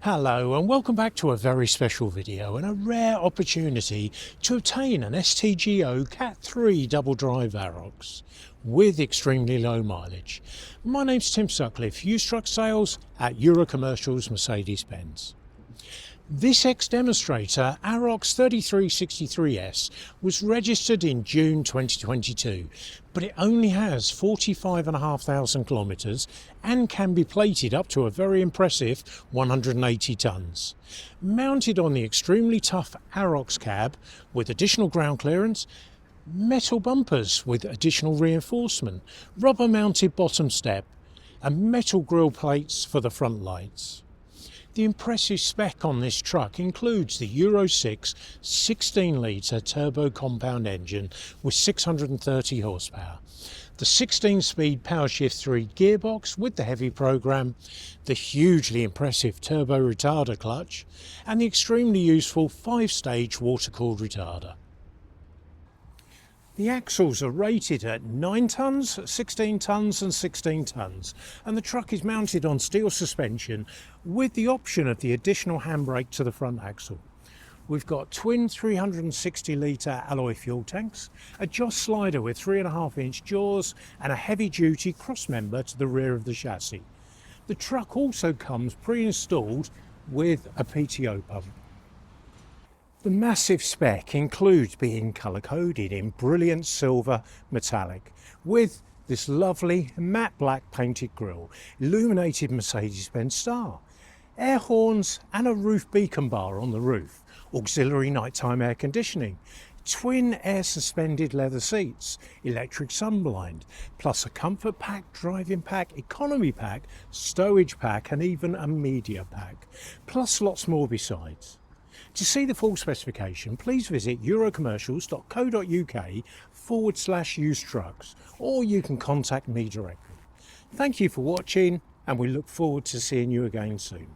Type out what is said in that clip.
Hello and welcome back to a very special video and a rare opportunity to obtain an STGO Cat 3 double drive AROCS with extremely low mileage. My name's Tim Sutcliffe, used truck sales at Eurocommercial's Mercedes-Benz. This ex-demonstrator AROCS 3363S was registered in June 2022, but it only has 45,500 kilometres and can be plated up to a very impressive 180 tonnes. Mounted on the extremely tough AROCS cab with additional ground clearance, metal bumpers with additional reinforcement, rubber mounted bottom step and metal grille plates for the front lights. The impressive spec on this truck includes the Euro 6 16-litre Turbocompound engine with 630 horsepower, the 16-speed Powershift 3 gearbox with the heavy program, the hugely impressive Turbo Retarder Clutch and the extremely useful 5-stage water-cooled retarder. The axles are rated at 9 tonnes, 16 tonnes and 16 tonnes, and the truck is mounted on steel suspension with the option of the additional handbrake to the front axle. We've got twin 360 litre alloy fuel tanks, a Joss slider with 3.5-inch jaws and a heavy-duty cross-member to the rear of the chassis. The truck also comes pre-installed with a PTO pump. The massive spec includes being colour-coded in brilliant silver metallic with this lovely matte black painted grille, illuminated Mercedes-Benz star, air horns and a roof beacon bar on the roof, auxiliary nighttime air conditioning, twin air suspended leather seats, electric sunblind, plus a comfort pack, driving pack, economy pack, stowage pack and even a media pack, plus lots more besides. To see the full specification, please visit eurocommercials.co.uk/used trucks, or you can contact me directly. Thank you for watching, and we look forward to seeing you again soon.